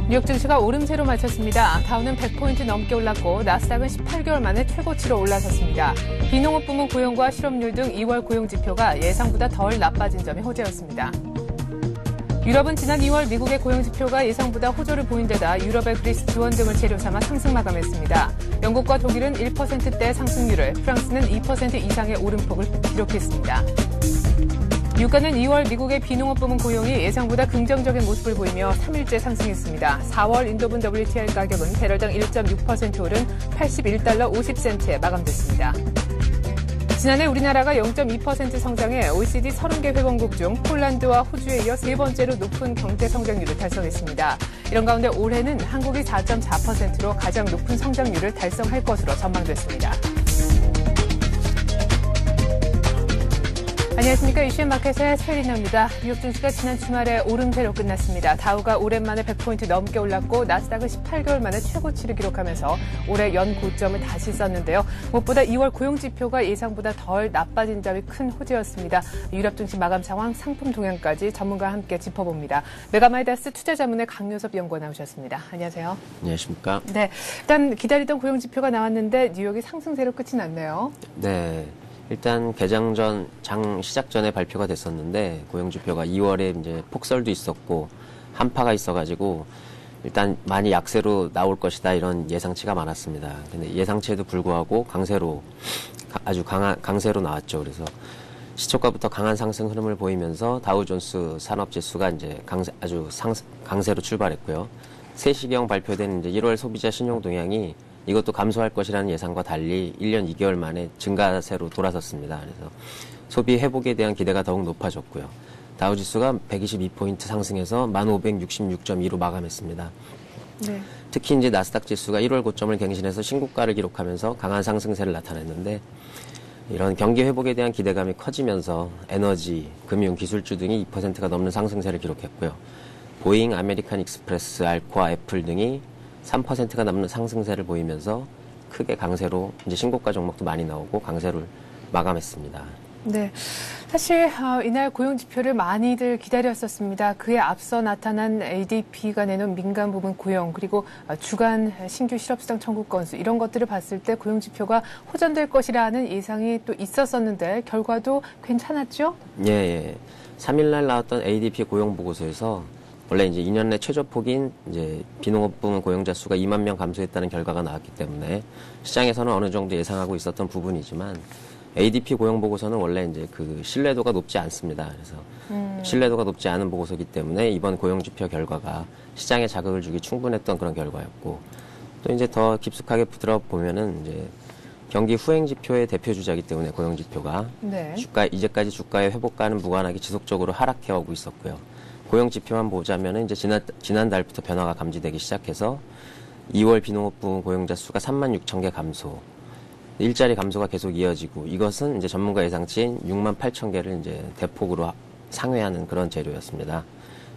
뉴욕 증시가 오름세로 마쳤습니다. 다우는 100포인트 넘게 올랐고 나스닥은 18개월 만에 최고치로 올라섰습니다. 비농업 부문 고용과 실업률 등 2월 고용 지표가 예상보다 덜 나빠진 점이 호재였습니다. 유럽은 지난 2월 미국의 고용 지표가 예상보다 호조를 보인 데다 유럽의 그리스 지원 등을 재료 삼아 상승 마감했습니다. 영국과 독일은 1%대 상승률을, 프랑스는 2% 이상의 오름폭을 기록했습니다. 유가는 2월 미국의 비농업 부문 고용이 예상보다 긍정적인 모습을 보이며 3일째 상승했습니다. 4월 인도분 WTI 가격은 배럴당 1.6% 오른 81달러 50센트에 마감됐습니다. 지난해 우리나라가 0.2% 성장해 OECD 30개 회원국 중 폴란드와 호주에 이어 세 번째로 높은 경제 성장률을 달성했습니다. 이런 가운데 올해는 한국이 4.4%로 가장 높은 성장률을 달성할 것으로 전망됐습니다. 안녕하십니까. 이슈앤 마켓의 최리나입니다. 뉴욕 증시가 지난 주말에 오름세로 끝났습니다. 다우가 오랜만에 100포인트 넘게 올랐고 나스닥은 18개월 만에 최고치를 기록하면서 올해 연 고점을 다시 썼는데요. 무엇보다 2월 고용지표가 예상보다 덜 나빠진 점이 큰 호재였습니다. 유럽 증시 마감 상황, 상품 동향까지 전문가와 함께 짚어봅니다. 메가마이다스 투자자문의 강요섭 연구원 나오셨습니다. 안녕하세요. 안녕하십니까. 네, 일단 기다리던 고용지표가 나왔는데 뉴욕이 상승세로 끝이 났네요. 네. 일단 개장 전, 장 시작 전에 발표가 됐었는데 고용지표가 2월에 이제 폭설도 있었고 한파가 있어가지고 일단 많이 약세로 나올 것이다 이런 예상치가 많았습니다. 근데 예상치에도 불구하고 아주 강세로 나왔죠. 그래서 시초가부터 강한 상승 흐름을 보이면서 다우존스 산업지수가 이제 강세로 출발했고요. 세시경 발표된 이제 1월 소비자 신용 동향이 이것도 감소할 것이라는 예상과 달리 1년 2개월 만에 증가세로 돌아섰습니다. 그래서 소비 회복에 대한 기대가 더욱 높아졌고요. 다우지수가 122포인트 상승해서 1566.2로 마감했습니다. 네. 특히 이제 나스닥 지수가 1월 고점을 갱신해서 신고가를 기록하면서 강한 상승세를 나타냈는데 이런 경기 회복에 대한 기대감이 커지면서 에너지, 금융, 기술주 등이 2%가 넘는 상승세를 기록했고요. 보잉, 아메리칸 익스프레스, 알코아, 애플 등이 3%가 넘는 상승세를 보이면서 크게 강세로 이제 신고가 종목도 많이 나오고 강세를 마감했습니다. 네, 사실 이날 고용 지표를 많이들 기다렸었습니다. 그에 앞서 나타난 ADP가 내놓은 민간 부문 고용 그리고 주간 신규 실업수당 청구 건수 이런 것들을 봤을 때 고용 지표가 호전될 것이라는 예상이 또 있었었는데 결과도 괜찮았죠? 예. 3일날 나왔던 ADP 고용 보고서에서 원래 이제 2년 내 최저폭인 이제 비농업 부문 고용자 수가 2만 명 감소했다는 결과가 나왔기 때문에 시장에서는 어느 정도 예상하고 있었던 부분이지만 ADP 고용 보고서는 원래 이제 그 신뢰도가 높지 않습니다. 그래서 신뢰도가 높지 않은 보고서이기 때문에 이번 고용 지표 결과가 시장에 자극을 주기 충분했던 그런 결과였고 또 이제 더 깊숙하게 들어보면은 이제 경기 후행 지표의 대표 주자이기 때문에 고용 지표가 네. 이제까지 주가의 회복과는 무관하게 지속적으로 하락해 오고 있었고요. 고용 지표만 보자면은 이제 지난달부터 변화가 감지되기 시작해서 2월 비농업 부문 고용자 수가 36,000개 감소, 일자리 감소가 계속 이어지고 이것은 이제 전문가 예상치인 68,000개를 이제 대폭으로 상회하는 그런 재료였습니다.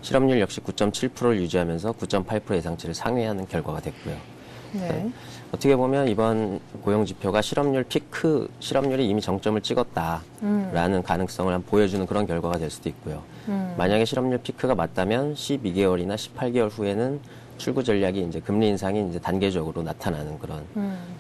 실업률 역시 9.7%를 유지하면서 9.8% 예상치를 상회하는 결과가 됐고요. 네. 어떻게 보면 이번 고용 지표가 실업률이 이미 정점을 찍었다라는 가능성을 보여주는 그런 결과가 될 수도 있고요. 만약에 실업률 피크가 맞다면 12개월이나 18개월 후에는 출구 전략이 이제 금리 인상이 이제 단계적으로 나타나는 그런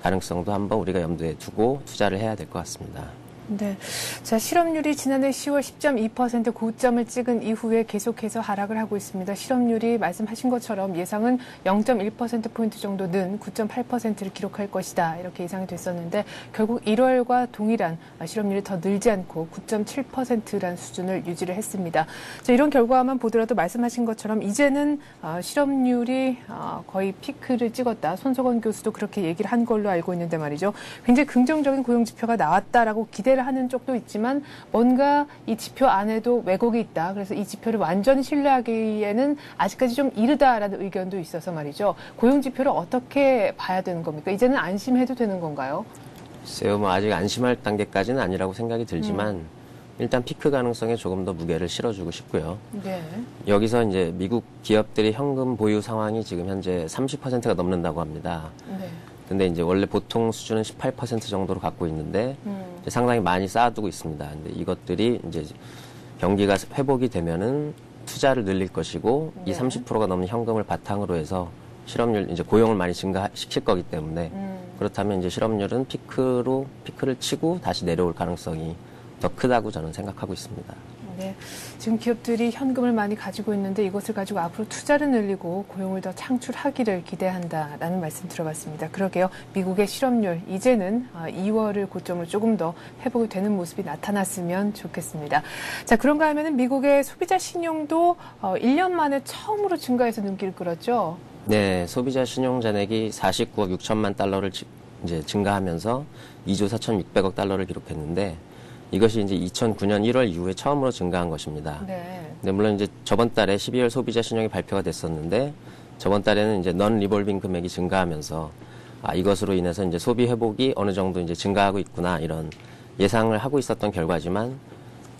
가능성도 한번 우리가 염두에 두고 투자를 해야 될 것 같습니다. 네. 자, 실업률이 지난해 10월 10.2% 고점을 찍은 이후에 계속해서 하락을 하고 있습니다. 실업률이 말씀하신 것처럼 예상은 0.1%포인트 정도 는 9.8%를 기록할 것이다. 이렇게 예상이 됐었는데 결국 1월과 동일한 실업률이 더 늘지 않고 9.7%라는 수준을 유지를 했습니다. 자, 이런 결과만 보더라도 말씀하신 것처럼 이제는 실업률이 거의 피크를 찍었다. 손석원 교수도 그렇게 얘기를 한 걸로 알고 있는데 말이죠. 굉장히 긍정적인 고용지표가 나왔다라고 기대를 하는 쪽도 있지만 뭔가 이 지표 안에도 왜곡이 있다. 그래서 이 지표를 완전히 신뢰하기에는 아직까지 좀 이르다라는 의견도 있어서 말이죠. 고용 지표를 어떻게 봐야 되는 겁니까? 이제는 안심해도 되는 건가요? 글쎄요, 뭐 아직 안심할 단계까지는 아니라고 생각이 들지만 일단 피크 가능성에 조금 더 무게를 실어주고 싶고요. 네. 여기서 이제 미국 기업들의 현금 보유 상황이 지금 현재 30%가 넘는다고 합니다. 네. 근데 이제 원래 보통 수준은 18% 정도로 갖고 있는데 상당히 많이 쌓아두고 있습니다. 근데 이것들이 이제 경기가 회복이 되면은 투자를 늘릴 것이고 네. 이 30%가 넘는 현금을 바탕으로 해서 실업률 이제 고용을 많이 증가시킬 거기 때문에 그렇다면 이제 실업률은 피크를 치고 다시 내려올 가능성이 더 크다고 저는 생각하고 있습니다. 네. 지금 기업들이 현금을 많이 가지고 있는데 이것을 가지고 앞으로 투자를 늘리고 고용을 더 창출하기를 기대한다라는 말씀 들어봤습니다. 그러게요. 미국의 실업률 이제는 2월을 고점으로 조금 더 회복이 되는 모습이 나타났으면 좋겠습니다. 자, 그런가 하면은 미국의 소비자 신용도 1년 만에 처음으로 증가해서 눈길을 끌었죠. 네, 소비자 신용 잔액이 49억 6천만 달러를 이제 증가하면서 2조 4,600억 달러를 기록했는데 이것이 이제 2009년 1월 이후에 처음으로 증가한 것입니다. 네. 근데 물론 이제 저번 달에 12월 소비자 신용이 발표가 됐었는데 저번 달에는 이제 넌 리볼빙 금액이 증가하면서 이것으로 인해서 이제 소비 회복이 어느 정도 이제 증가하고 있구나 이런 예상을 하고 있었던 결과지만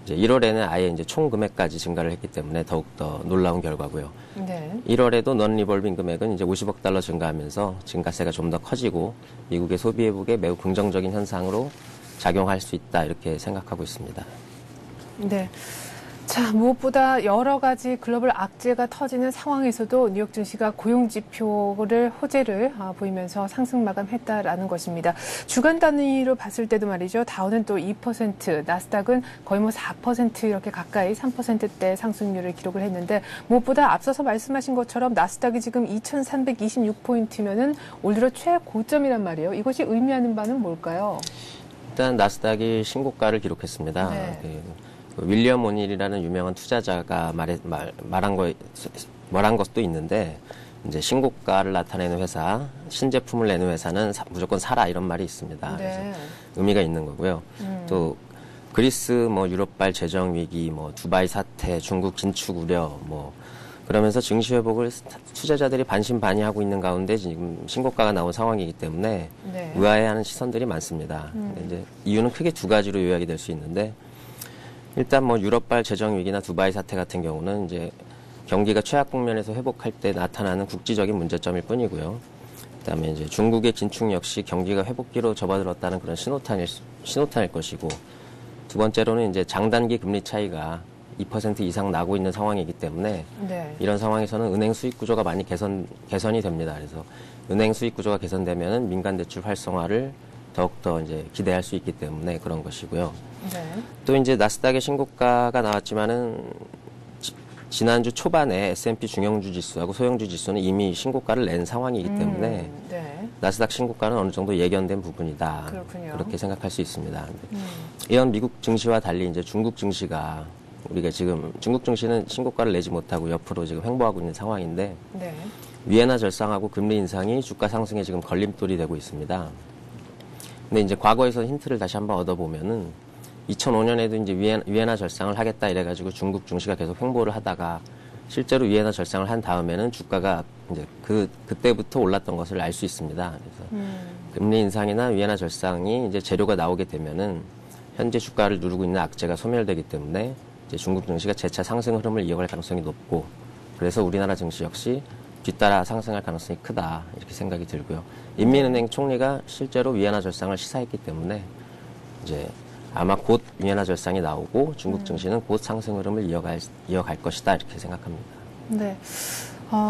이제 1월에는 아예 이제 총 금액까지 증가를 했기 때문에 더욱더 놀라운 결과고요. 네. 1월에도 넌 리볼빙 금액은 이제 50억 달러 증가하면서 증가세가 좀 더 커지고 미국의 소비 회복에 매우 긍정적인 현상으로 작용할 수 있다 이렇게 생각하고 있습니다. 네. 자, 무엇보다 여러 가지 글로벌 악재가 터지는 상황에서도 뉴욕 증시가 고용 지표를 호재를 보이면서 상승 마감했다라는 것입니다. 주간 단위로 봤을 때도 말이죠. 다우는 또 2%, 나스닥은 거의 4% 이렇게 가까이 3%대 상승률을 기록을 했는데 무엇보다 앞서서 말씀하신 것처럼 나스닥이 지금 2,326포인트면은 올 들어 최고점이란 말이에요. 이것이 의미하는 바는 뭘까요? 일단 나스닥이 신고가를 기록했습니다. 네. 윌리엄 오닐이라는 유명한 투자자가 말한 것도 있는데 이제 신고가를 나타내는 회사, 신제품을 내는 회사는 무조건 사라 이런 말이 있습니다. 네. 그래서 의미가 있는 거고요. 또 그리스 유럽발 재정 위기, 두바이 사태, 중국 긴축 우려, 그러면서 증시 회복을 투자자들이 반신반의하고 있는 가운데 지금 신고가가 나온 상황이기 때문에 네. 의아해하는 시선들이 많습니다. 근데 이제 이유는 크게 두 가지로 요약이 될 수 있는데 일단 유럽발 재정 위기나 두바이 사태 같은 경우는 이제 경기가 최악 국면에서 회복할 때 나타나는 국지적인 문제점일 뿐이고요. 그다음에 이제 중국의 긴축 역시 경기가 회복기로 접어들었다는 그런 신호탄일 것이고 두 번째로는 이제 장단기 금리 차이가 2% 이상 나고 있는 상황이기 때문에 네. 이런 상황에서는 은행 수익 구조가 많이 개선이 됩니다. 그래서 은행 수익 구조가 개선되면은 민간 대출 활성화를 더욱더 이제 기대할 수 있기 때문에 그런 것이고요. 네. 또 이제 나스닥의 신고가가 나왔지만은 지난주 초반에 S&P 중형주 지수하고 소형주 지수는 이미 신고가를 낸 상황이기 때문에 네. 나스닥 신고가는 어느 정도 예견된 부분이다. 그렇군요. 그렇게 생각할 수 있습니다. 이런 미국 증시와 달리 이제 중국 증시가 우리가 지금 중국 증시는 신고가를 내지 못하고 옆으로 지금 횡보하고 있는 상황인데 네. 위엔화 절상하고 금리 인상이 주가 상승에 지금 걸림돌이 되고 있습니다. 근데 이제 과거에서 힌트를 다시 한번 얻어보면은 2005년에도 이제 위엔화 절상을 하겠다 이래가지고 중국 증시가 계속 횡보를 하다가 실제로 위엔화 절상을 한 다음에는 주가가 이제 그때부터 올랐던 것을 알 수 있습니다. 그래서 금리 인상이나 위엔화 절상이 이제 재료가 나오게 되면은 현재 주가를 누르고 있는 악재가 소멸되기 때문에 이제 중국 증시가 재차 상승 흐름을 이어갈 가능성이 높고 그래서 우리나라 증시 역시 뒤따라 상승할 가능성이 크다 이렇게 생각이 들고요. 인민은행 총리가 실제로 위엔화 절상을 시사했기 때문에 이제 아마 곧 위엔화 절상이 나오고 중국 증시는 곧 상승 흐름을 이어갈 것이다 이렇게 생각합니다. 네.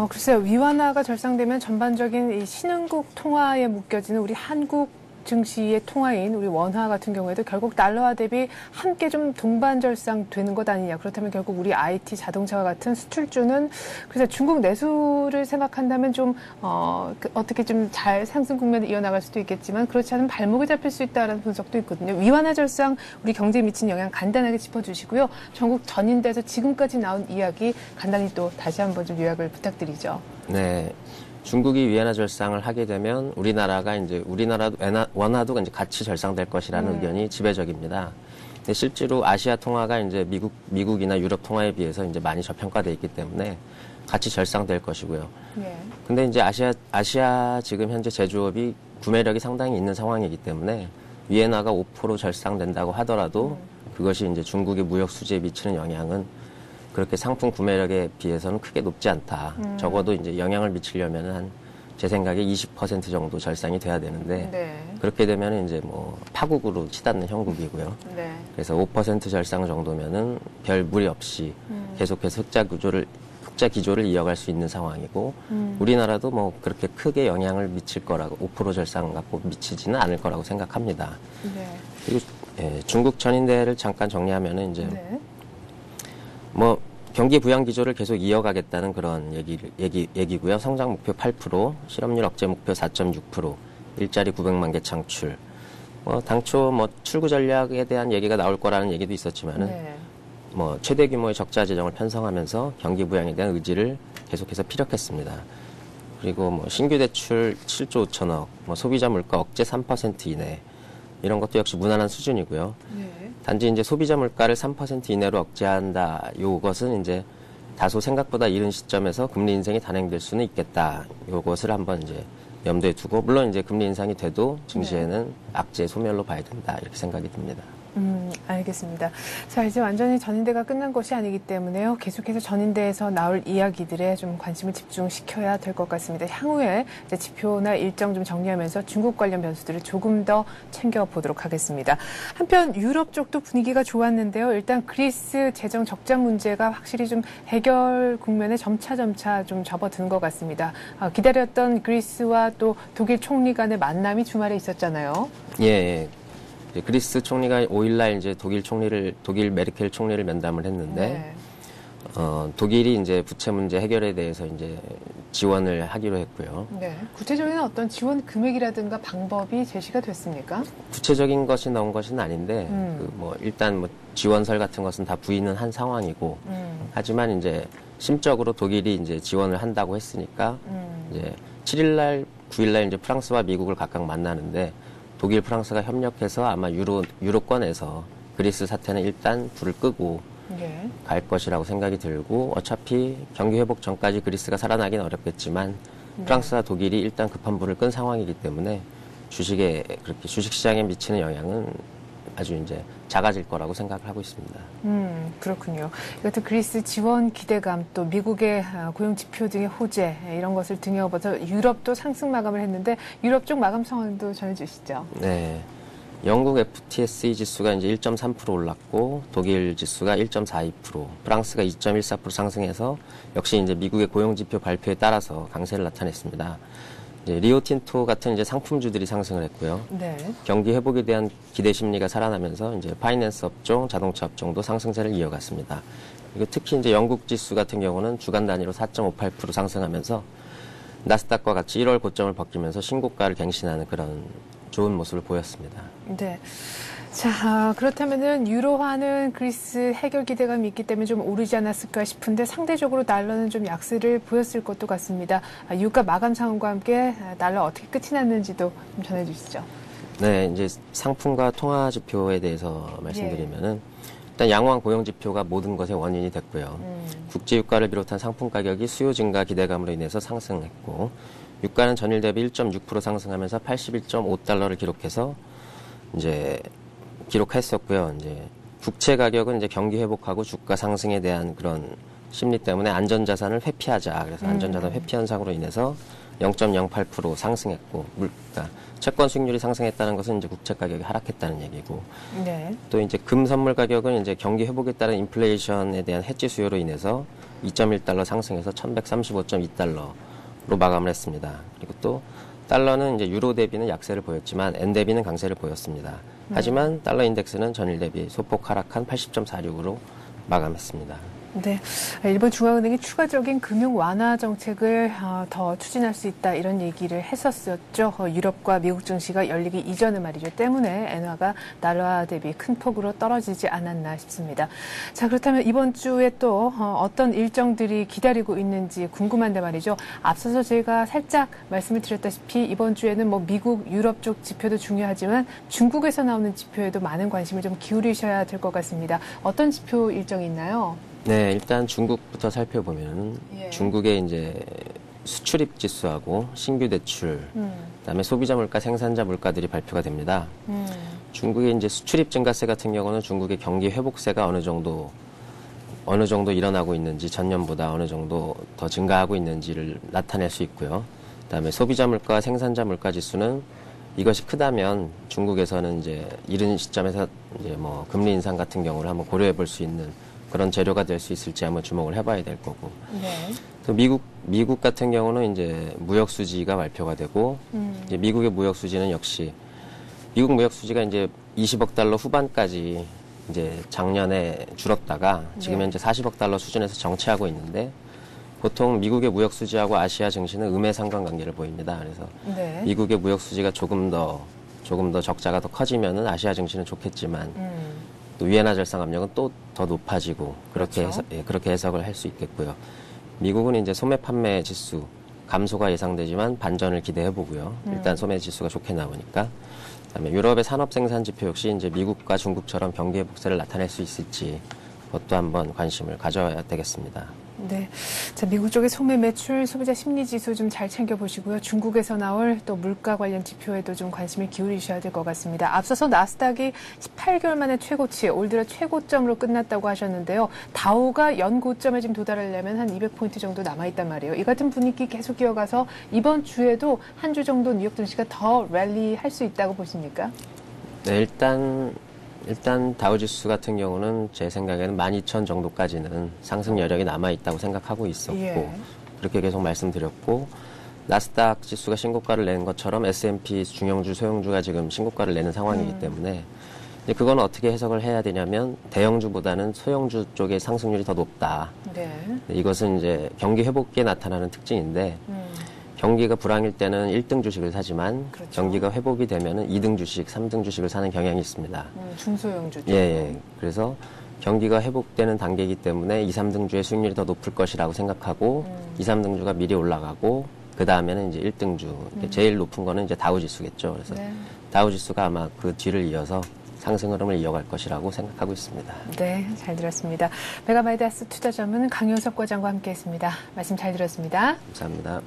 글쎄요. 위안화가 절상되면 전반적인 이 신흥국 통화에 묶여지는 우리 한국 증시의 통화인 우리 원화 같은 경우에도 결국 달러화 대비 함께 좀 동반절상 되는 것 아니냐. 그렇다면 결국 우리 IT, 자동차와 같은 수출주는 그래서 중국 내수를 생각한다면 좀 어떻게 좀 잘 상승 국면을 이어나갈 수도 있겠지만 그렇지 않으면 발목이 잡힐 수 있다는 분석도 있거든요. 위안화 절상 우리 경제에 미친 영향 간단하게 짚어주시고요. 전국 전인대에서 지금까지 나온 이야기 간단히 또 다시 한번 좀 요약을 부탁드리죠. 네. 중국이 위엔화 절상을 하게 되면 우리나라 원화도 이제 같이 절상될 것이라는 의견이 지배적입니다. 근데 실제로 아시아 통화가 이제 미국이나 유럽 통화에 비해서 이제 많이 저평가되어 있기 때문에 같이 절상될 것이고요. 예. 근데 이제 아시아 지금 현재 제조업이 구매력이 상당히 있는 상황이기 때문에 위엔화가 5% 절상된다고 하더라도 그것이 이제 중국의 무역 수지에 미치는 영향은 그렇게 상품 구매력에 비해서는 크게 높지 않다. 적어도 이제 영향을 미치려면 한 제 생각에 20% 정도 절상이 돼야 되는데 네. 그렇게 되면 이제 뭐 파국으로 치닫는 형국이고요. 네. 그래서 5% 절상 정도면은 별 무리 없이 계속해서 흑자 기조를 이어갈 수 있는 상황이고 우리나라도 뭐 그렇게 크게 영향을 미칠 거라고 5% 절상 갖고 미치지는 않을 거라고 생각합니다. 네. 그리고 중국 전인대를 잠깐 정리하면은 이제 네. 뭐 경기 부양 기조를 계속 이어가겠다는 그런 얘기고요. 성장 목표 8%, 실업률 억제 목표 4.6%, 일자리 900만 개 창출. 당초 출구 전략에 대한 얘기가 나올 거라는 얘기도 있었지만은 네. 최대 규모의 적자 재정을 편성하면서 경기 부양에 대한 의지를 계속해서 피력했습니다. 그리고 신규 대출 7조 5천억, 소비자 물가 억제 3% 이내 이런 것도 역시 무난한 수준이고요. 네. 단지 이제 소비자 물가를 3% 이내로 억제한다. 요것은 이제 다소 생각보다 이른 시점에서 금리 인상이 단행될 수는 있겠다. 요것을 한번 이제 염두에 두고 물론 이제 금리 인상이 돼도 증시에는 악재 소멸로 봐야 된다. 이렇게 생각이 듭니다. 알겠습니다. 자, 이제 완전히 전인대가 끝난 것이 아니기 때문에요. 계속해서 전인대에서 나올 이야기들에 좀 관심을 집중시켜야 될 것 같습니다. 향후에 이제 지표나 일정 좀 정리하면서 중국 관련 변수들을 조금 더 챙겨보도록 하겠습니다. 한편 유럽 쪽도 분위기가 좋았는데요. 일단 그리스 재정 적자 문제가 확실히 좀 해결 국면에 점차 좀 접어든 것 같습니다. 기다렸던 그리스와 또 독일 총리 간의 만남이 주말에 있었잖아요. 예. 그리스 총리가 5일날 이제 독일 메르켈 총리를 면담을 했는데, 네. 독일이 이제 부채 문제 해결에 대해서 이제 지원을 하기로 했고요. 네. 구체적인 어떤 지원 금액이라든가 방법이 제시가 됐습니까? 구체적인 것이 나온 것은 아닌데, 일단 지원설 같은 것은 다 부인은 한 상황이고, 하지만 이제 심적으로 독일이 이제 지원을 한다고 했으니까, 이제 7일날, 9일날 이제 프랑스와 미국을 각각 만나는데, 독일, 프랑스가 협력해서 아마 유로권에서 그리스 사태는 일단 불을 끄고 네. 갈 것이라고 생각이 들고 어차피 경기 회복 전까지 그리스가 살아나긴 어렵겠지만 프랑스와 독일이 일단 급한 불을 끈 상황이기 때문에 그렇게 주식시장에 미치는 영향은 아주 이제 작아질 거라고 생각을 하고 있습니다. 그렇군요. 이것도 그리스 지원 기대감 또 미국의 고용 지표 등의 호재 이런 것을 등에 업어서 유럽도 상승 마감을 했는데 유럽 쪽 마감 상황도 전해주시죠. 네. 영국 FTSE 지수가 이제 1.3% 올랐고 독일 지수가 1.42%, 프랑스가 2.14% 상승해서 역시 이제 미국의 고용 지표 발표에 따라서 강세를 나타냈습니다. 이제 리오틴토 같은 이제 상품주들이 상승을 했고요. 네. 경기 회복에 대한 기대 심리가 살아나면서 이제 파이낸스 업종, 자동차 업종도 상승세를 이어갔습니다. 그리고 특히 이제 영국 지수 같은 경우는 주간 단위로 4.58% 상승하면서 나스닥과 같이 1월 고점을 벗기면서 신고가를 갱신하는 그런 좋은 모습을 보였습니다. 네. 자, 그렇다면은 유로화는 그리스 해결 기대감이 있기 때문에 좀 오르지 않았을까 싶은데 상대적으로 달러는 좀 약세를 보였을 것도 같습니다. 유가 마감 상황과 함께 달러 어떻게 끝이 났는지도 좀 전해주시죠. 네, 이제 상품과 통화 지표에 대해서 말씀드리면은 일단 양호한 고용 지표가 모든 것의 원인이 됐고요. 국제 유가를 비롯한 상품 가격이 수요 증가 기대감으로 인해서 상승했고 유가는 전일 대비 1.6% 상승하면서 81.5달러를 기록했었고요. 이제 국채 가격은 이제 경기 회복하고 주가 상승에 대한 그런 심리 때문에 안전자산을 회피하자. 그래서 안전자산 회피 현상으로 인해서 0.08% 상승했고, 그러니까 채권 수익률이 상승했다는 것은 이제 국채 가격이 하락했다는 얘기고, 네. 또 이제 금 선물 가격은 이제 경기 회복에 따른 인플레이션에 대한 해지 수요로 인해서 2.1달러 상승해서 1,135.2달러로 마감을 했습니다. 그리고 또 달러는 이제 유로 대비는 약세를 보였지만 엔 대비는 강세를 보였습니다. 하지만 달러 인덱스는 전일 대비 소폭 하락한 80.46으로 마감했습니다. 네, 일본 중앙은행이 추가적인 금융 완화 정책을 더 추진할 수 있다 이런 얘기를 했었죠. 유럽과 미국 증시가 열리기 이전에 말이죠. 때문에 엔화가 달러 대비 큰 폭으로 떨어지지 않았나 싶습니다. 자, 그렇다면 이번 주에 또 어떤 일정들이 기다리고 있는지 궁금한데 말이죠. 앞서서 제가 살짝 말씀을 드렸다시피 이번 주에는 미국, 유럽 쪽 지표도 중요하지만 중국에서 나오는 지표에도 많은 관심을 좀 기울이셔야 될 것 같습니다. 어떤 지표 일정이 있나요? 네, 일단 중국부터 살펴보면 중국의 이제 수출입 지수하고 신규 대출, 그다음에 소비자 물가, 생산자 물가들이 발표가 됩니다. 중국의 이제 수출입 증가세 같은 경우는 중국의 경기 회복세가 어느 정도 일어나고 있는지 전년보다 어느 정도 더 증가하고 있는지를 나타낼 수 있고요. 그다음에 소비자 물가, 생산자 물가 지수는 이것이 크다면 중국에서는 이제 이른 시점에서 이제 뭐 금리 인상 같은 경우를 한번 고려해 볼 수 있는 그런 재료가 될 수 있을지 한번 주목을 해봐야 될 거고. 네. 또 미국 같은 경우는 이제 무역 수지가 발표가 되고 이제 미국의 무역 수지는 역시 미국 무역 수지가 이제 20억 달러 후반까지 이제 작년에 줄었다가 지금 네. 현재 40억 달러 수준에서 정체하고 있는데 보통 미국의 무역 수지하고 아시아 증시는 음의 상관관계를 보입니다. 그래서 네. 미국의 무역 수지가 조금 더 적자가 더 커지면은 아시아 증시는 좋겠지만 또 위안화 절상 압력은 또 더 높아지고 그렇게 그렇죠. 그렇게 해석을 할 수 있겠고요. 미국은 이제 소매 판매 지수 감소가 예상되지만 반전을 기대해 보고요. 일단 소매 지수가 좋게 나오니까. 그다음에 유럽의 산업 생산 지표 역시 이제 미국과 중국처럼 경기 회복세를 나타낼 수 있을지 그것도 한번 관심을 가져야 되겠습니다. 네. 자, 미국 쪽의 소매 매출, 소비자 심리 지수 좀 잘 챙겨보시고요. 중국에서 나올 또 물가 관련 지표에도 좀 관심을 기울이셔야 될 것 같습니다. 앞서서 나스닥이 18개월 만에 최고치, 올 들어 최고점으로 끝났다고 하셨는데요. 다우가 연고점에 지금 도달하려면 한 200포인트 정도 남아있단 말이에요. 이 같은 분위기 계속 이어가서 이번 주에도 한 주 정도 뉴욕 증시가 더 랠리할 수 있다고 보십니까? 네, 일단 다우지수 같은 경우는 제 생각에는 12,000 정도까지는 상승 여력이 남아있다고 생각하고 있었고 예. 그렇게 계속 말씀드렸고 나스닥 지수가 신고가를 낸 것처럼 S&P 중형주, 소형주가 지금 신고가를 내는 상황이기 때문에 이제 그건 어떻게 해석을 해야 되냐면 대형주보다는 소형주 쪽의 상승률이 더 높다. 네. 이것은 이제 경기 회복기에 나타나는 특징인데 경기가 불황일 때는 1등 주식을 사지만 그렇죠. 경기가 회복이 되면은 2등 주식, 3등 주식을 사는 경향이 있습니다. 중소형주 쪽. 예. 그래서 경기가 회복되는 단계이기 때문에 2, 3등주의 수익률이 더 높을 것이라고 생각하고 2, 3등주가 미리 올라가고 그 다음에는 이제 1등주. 제일 높은 거는 이제 다우지수겠죠. 그래서 네. 다우지수가 아마 그 뒤를 이어서 상승 흐름을 이어갈 것이라고 생각하고 있습니다. 네, 잘 들었습니다. 메가바이다스 투자 전문 강효섭 과장과 함께했습니다. 말씀 잘 들었습니다. 감사합니다.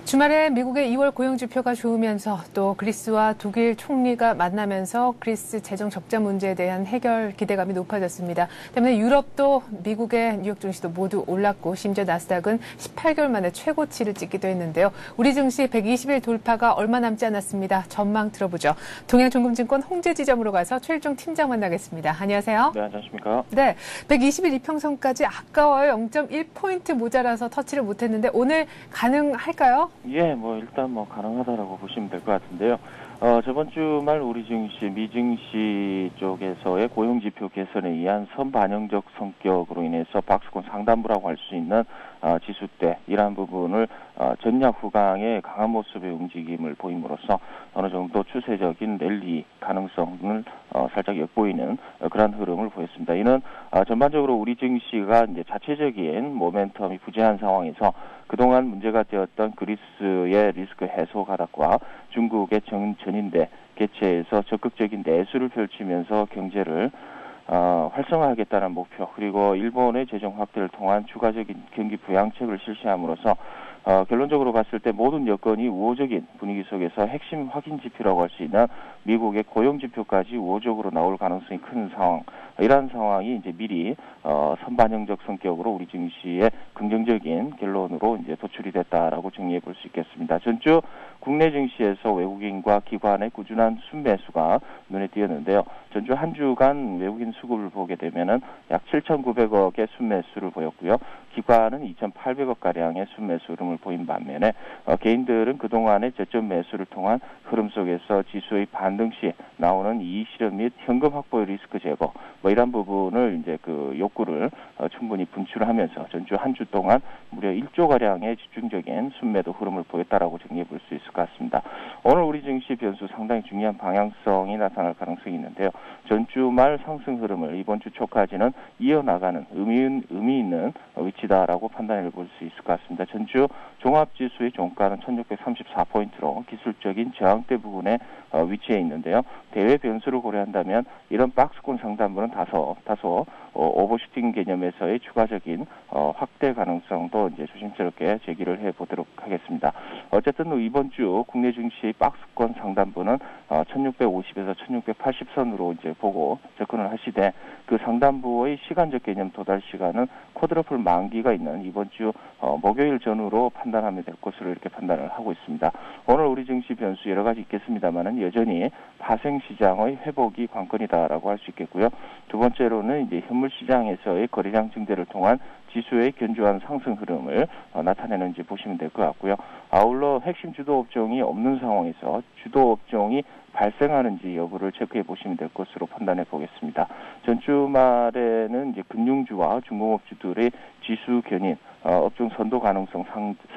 주말에 미국의 2월 고용지표가 좋으면서 또 그리스와 독일 총리가 만나면서 그리스 재정 적자 문제에 대한 해결 기대감이 높아졌습니다. 때문에 유럽도 미국의 뉴욕 증시도 모두 올랐고 심지어 나스닥은 18개월 만에 최고치를 찍기도 했는데요. 우리 증시 120일 돌파가 얼마 남지 않았습니다. 전망 들어보죠. 동양종금증권 홍제 지점으로 가서 최일종 팀장 만나겠습니다. 안녕하세요. 네, 안녕하십니까. 네, 120일 이평선까지 아까워요. 0.1포인트 모자라서 터치를 못했는데 오늘 가능할까요? 예, 일단 가능하다라고 보시면 될 것 같은데요. 저번 주말 우리 증시, 미증시 쪽에서의 고용지표 개선에 의한 선반영적 성격으로 인해서 박스권 상단부라고 할 수 있는 지수대 이러한 부분을 전략 후강의 강한 모습의 움직임을 보임으로써 어느 정도 추세적인 랠리 가능성을 살짝 엿보이는 그런 흐름을 보였습니다. 이는 전반적으로 우리 증시가 이제 자체적인 모멘텀이 부재한 상황에서 그동안 문제가 되었던 그리스의 리스크 해소 가닥과 중국의 전인대 개최에서 적극적인 내수를 펼치면서 경제를 활성화하겠다는 목표, 그리고 일본의 재정 확대를 통한 추가적인 경기 부양책을 실시함으로써 결론적으로 봤을 때 모든 여건이 우호적인 분위기 속에서 핵심 확인 지표라고 할 수 있는 미국의 고용 지표까지 우호적으로 나올 가능성이 큰 상황, 이러한 상황이 이제 미리 선반영적 성격으로 우리 증시의 긍정적인 결론으로 이제 도출이 됐다라고 정리해 볼 수 있겠습니다. 전주 국내 증시에서 외국인과 기관의 꾸준한 순매수가 눈에 띄었는데요. 전주 한 주간 외국인 수급을 보게 되면은 약 7,900억의 순매수를 보였고요. 기관은 2,800억 가량의 순매수 흐름을 흐름을 보인 반면에 개인들은 그동안의 저점 매수를 통한 흐름 속에서 지수의 반등 시 나오는 이익 실현 및 현금 확보의 리스크 제거 뭐 이런 부분을 이제 그 욕구를 충분히 분출하면서 전주 한 주 동안 무려 1조 가량의 집중적인 순매도 흐름을 보였다라고 정리해 볼 수 있을 것 같습니다. 오늘 우리 증시 변수 상당히 중요한 방향성이 나타날 가능성이 있는데요. 전주 말 상승 흐름을 이번 주 초까지는 이어나가는 의미 있는 위치다라고 판단해 볼 수 있을 것 같습니다. 전주 종합지수의 종가는 1634포인트로 기술적인 저항대 부분에 위치해 있는데요. 대외 변수를 고려한다면 이런 박스권 상단부는 다소 오버슈팅 개념에서의 추가적인 확대 가능성도 이제 조심스럽게 제기를 해보도록 하겠습니다. 어쨌든 이번 주 국내 증시의 박스권 상단부는 1650에서 1680선으로 이제 보고 접근을 하시되 그 상단부의 시간적 개념 도달 시간은 쿼드러플 만기가 있는 이번 주 목요일 전후로 판단하면 될 것으로 이렇게 판단을 하고 있습니다. 오늘 우리 증시 변수 여러 가지 있겠습니다만은 여전히 파생 시장의 회복이 관건이다라고 할 수 있겠고요. 두 번째로는 이제 현물 시장에서의 거래량 증대를 통한 지수의 견조한 상승 흐름을 나타내는지 보시면 될 것 같고요. 아울러 핵심 주도 업종이 없는 상황에서 주도 업종이 발생하는지 여부를 체크해 보시면 될 것으로 판단해 보겠습니다. 전주 말에는 이제 금융주와 중공업주들의 지수 견인, 업종 선도 가능성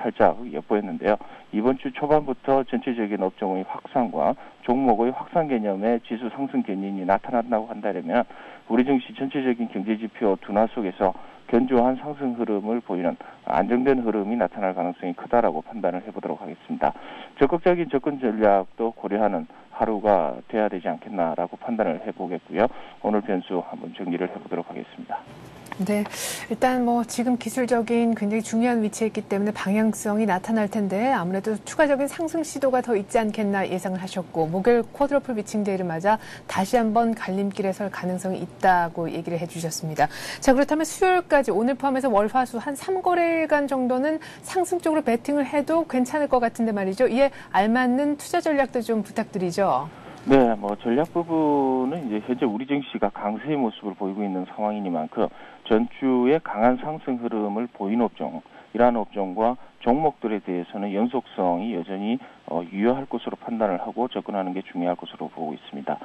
살짝 엿보였는데요. 이번 주 초반부터 전체적인 업종의 확산과 종목의 확산 개념의 지수 상승 견인이 나타난다고 한다면 우리 증시 전체적인 경제지표 둔화 속에서 견조한 상승 흐름을 보이는 안정된 흐름이 나타날 가능성이 크다라고 판단을 해보도록 하겠습니다. 적극적인 접근 전략도 고려하는 하루가 돼야 되지 않겠나라고 판단을 해보겠고요. 오늘 변수 한번 정리를 해보도록 하겠습니다. 네, 일단 뭐 지금 기술적인 굉장히 중요한 위치에 있기 때문에 방향성이 나타날 텐데 아무래도 추가적인 상승 시도가 더 있지 않겠나 예상을 하셨고 목요일 쿼드러플 미칭데이를 맞아 다시 한번 갈림길에 설 가능성이 있다고 얘기를 해주셨습니다. 자, 그렇다면 수요일까지 오늘 포함해서 월, 화, 수 한 3거래일간 정도는 상승 쪽으로 베팅을 해도 괜찮을 것 같은데 말이죠. 이에 알맞는 투자 전략도 좀 부탁드리죠. 네, 뭐 전략 부분은 이제 현재 우리 증시가 강세의 모습을 보이고 있는 상황이니만큼 전주의 강한 상승 흐름을 보인 업종, 이러한 업종과 종목들에 대해서는 연속성이 여전히 유효할 것으로 판단을 하고 접근하는 게 중요할 것으로 보고 있습니다.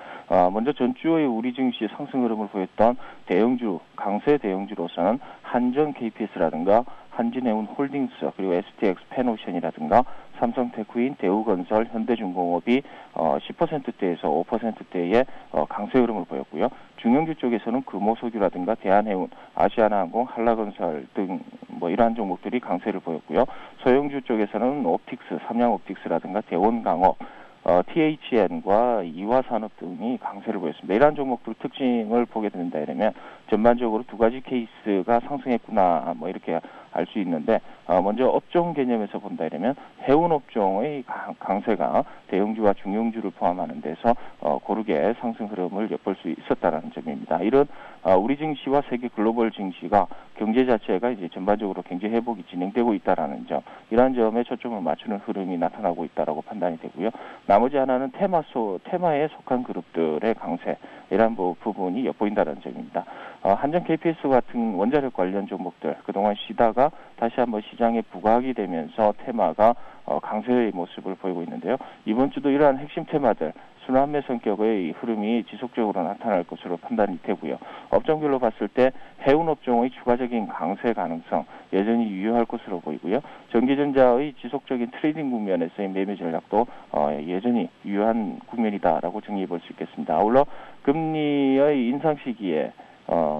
먼저 전주의 우리 증시 상승 흐름을 보였던 대형주, 강세 대형주로서는 한전 KPS라든가 한진해운 홀딩스, 그리고 STX 페노션이라든가 삼성테크인, 대우건설, 현대중공업이 10%대에서 5%대의 강세 흐름을 보였고요. 중형주 쪽에서는 금호석유라든가 대한해운, 아시아나항공, 한라건설 등 뭐 이러한 종목들이 강세를 보였고요. 소형주 쪽에서는 옵틱스, 삼양옵틱스라든가 대원강업, THN과 이화산업 등이 강세를 보였습니다. 이러한 종목들 특징을 보게 된다 이러면 전반적으로 두 가지 케이스가 상승했구나 뭐 이렇게 알 수 있는데 먼저 업종 개념에서 본다 이러면 해운 업종의 강세가 대형주와 중형주를 포함하는 데서 고르게 상승 흐름을 엿볼 수 있었다라는 점입니다. 이런 우리 증시와 세계 글로벌 증시가 경제 자체가 이제 전반적으로 경제 회복이 진행되고 있다라는 점, 이러한 점에 초점을 맞추는 흐름이 나타나고 있다라고 판단이 되고요. 나머지 하나는 테마에 속한 그룹들의 강세, 이런 부분이 엿보인다는 점입니다. 한전 KPS 같은 원자력 관련 종목들 그동안 쉬다가 다시 한번 시장에 부각이 되면서 테마가 강세의 모습을 보이고 있는데요. 이번 주도 이러한 핵심 테마들 순환매 성격의 흐름이 지속적으로 나타날 것으로 판단이 되고요. 업종별로 봤을 때 해운 업종의 추가적인 강세 가능성 여전히 유효할 것으로 보이고요. 전기전자의 지속적인 트레이딩 국면에서의 매매 전략도 여전히 유효한 국면이다라고 정리해 볼 수 있겠습니다. 아울러 금리의 인상 시기에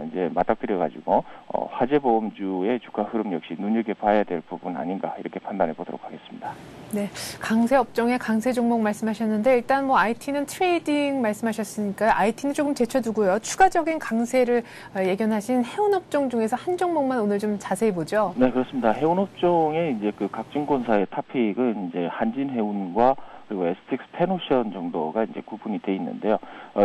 이제 맞닥뜨려가지고 화재보험주의 주가 흐름 역시 눈여겨봐야 될 부분 아닌가 이렇게 판단해 보도록 하겠습니다. 네, 강세 업종의 강세 종목 말씀하셨는데 일단 뭐 IT는 트레이딩 말씀하셨으니까 IT는 조금 제쳐두고요. 추가적인 강세를 예견하신 해운 업종 중에서 한 종목만 오늘 좀 자세히 보죠. 네, 그렇습니다. 해운 업종의 이제 그 각 증권사의 탑픽은 이제 한진해운과 그리고 STX 페노션 정도가 이제 구분이 돼 있는데요.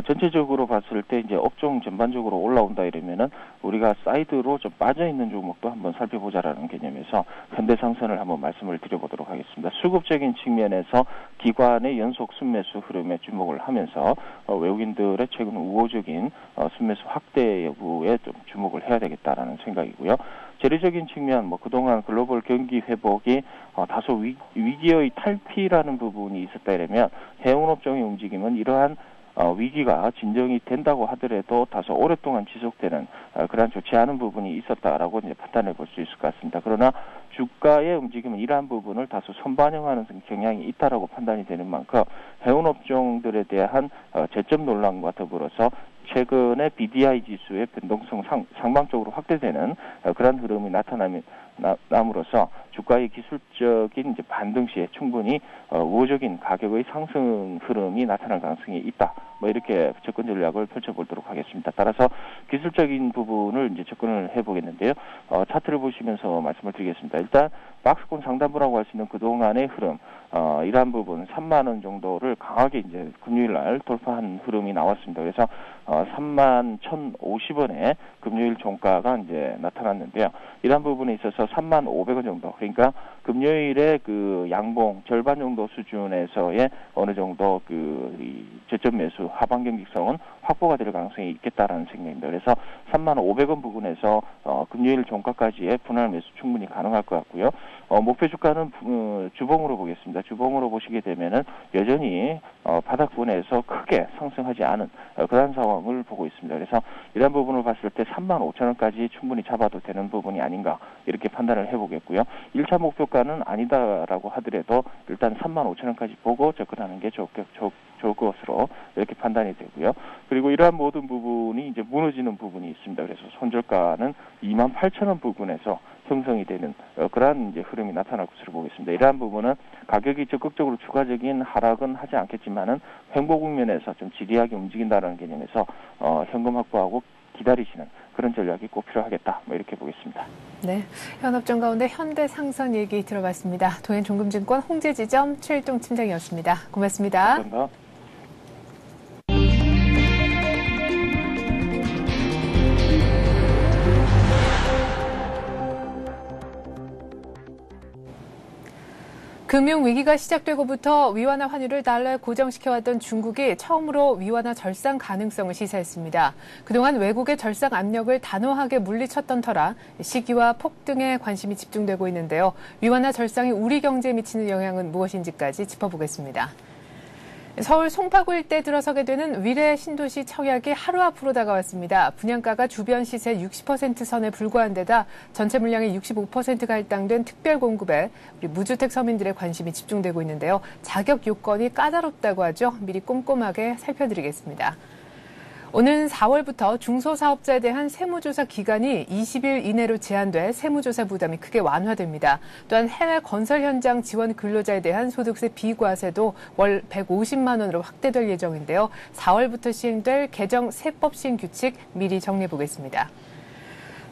전체적으로 봤을 때 이제 업종 전반적으로 올라온다 이러면은 우리가 사이드로 좀 빠져 있는 종목도 한번 살펴보자라는 개념에서 현대상선을 한번 말씀을 드려보도록 하겠습니다. 수급적인 측면에서 기관의 연속 순매수 흐름에 주목을 하면서 외국인들의 최근 우호적인 순매수 확대 여부에 좀 주목을 해야 되겠다라는 생각이고요. 재료적인 측면, 뭐 그동안 글로벌 경기 회복이 다소 위기의 탈피라는 부분이 있었다 이러면 해운업종의 움직임은 이러한 위기가 진정이 된다고 하더라도 다소 오랫동안 지속되는 그러한 좋지 않은 부분이 있었다라고 이제 판단해 볼 수 있을 것 같습니다. 그러나 주가의 움직임은 이러한 부분을 다소 선반영하는 경향이 있다라고 판단이 되는 만큼 해운업종들에 대한 재점 논란과 더불어서 최근에 BDI 지수의 변동성 상방적으로 확대되는 그런 흐름이 나타남으로써 주가의 기술적인 이제 반등 시에 충분히 우호적인 가격의 상승 흐름이 나타날 가능성이 있다. 뭐 이렇게 접근 전략을 펼쳐보도록 하겠습니다. 따라서 기술적인 부분을 이제 접근을 해보겠는데요. 차트를 보시면서 말씀을 드리겠습니다. 일단 박스권 상단부라고 할 수 있는 그동안의 흐름, 이러한 부분 3만 원 정도를 강하게 이제 금요일 날 돌파한 흐름이 나왔습니다. 그래서 3만 1,050원에 금요일 종가가 이제 나타났는데요. 이러한 부분에 있어서 3만 500원 정도, 그러니까 금요일에 그 양봉 절반 정도 수준에서의 어느 정도 이 저점 매수 하방 경직성은 확보가 될 가능성이 있겠다라는 생각입니다. 그래서 3만 500원 부근에서 금요일 종가까지의 분할 매수 충분히 가능할 것 같고요. 목표 주가는 주봉으로 보겠습니다. 주봉으로 보시게 되면은 여전히 바닥권에서 크게 상승하지 않은 그런 상황을 보고 있습니다. 그래서 이런 부분을 봤을 때 3만 5천 원까지 충분히 잡아도 되는 부분이 아닌가 이렇게 판단을 해보겠고요. 1차 목표가는 아니다라고 하더라도 일단 3만 5천 원까지 보고 접근하는 게 좋을 것으로 이렇게 판단이 되고요. 그리고 이러한 모든 부분이 이제 무너지는 부분이 있습니다. 그래서 손절가는 2만 8천 원 부근에서 형성이 되는 그러한 이제 흐름이 나타날 것으로 보겠습니다. 이러한 부분은 가격이 적극적으로 추가적인 하락은 하지 않겠지만은 횡보 국면에서 좀 지리하게 움직인다는 개념에서 현금 확보하고 기다리시는 그런 전략이 꼭 필요하겠다. 뭐 이렇게 보겠습니다. 네, 현업종 가운데 현대상선 얘기 들어봤습니다. 도현종금증권 홍제지점 최일동 팀장이었습니다. 고맙습니다. 감사합니다. 금융위기가 시작되고부터 위화나 환율을 달러에 고정시켜왔던 중국이 처음으로 위화나 절상 가능성을 시사했습니다. 그동안 외국의 절상 압력을 단호하게 물리쳤던 터라 시기와 폭등에 관심이 집중되고 있는데요. 위화나 절상이 우리 경제에 미치는 영향은 무엇인지까지 짚어보겠습니다. 서울 송파구 일대 들어서게 되는 위례 신도시 청약이 하루 앞으로 다가왔습니다. 분양가가 주변 시세 60% 선에 불과한 데다 전체 물량의 65%가 할당된 특별 공급에 우리 무주택 서민들의 관심이 집중되고 있는데요. 자격 요건이 까다롭다고 하죠. 미리 꼼꼼하게 살펴드리겠습니다. 오는 4월부터 중소사업자에 대한 세무조사 기간이 20일 이내로 제한돼 세무조사 부담이 크게 완화됩니다. 또한 해외 건설 현장 지원 근로자에 대한 소득세 비과세도 월 150만 원으로 확대될 예정인데요. 4월부터 시행될 개정 세법 시행 규칙 미리 정리해 보겠습니다.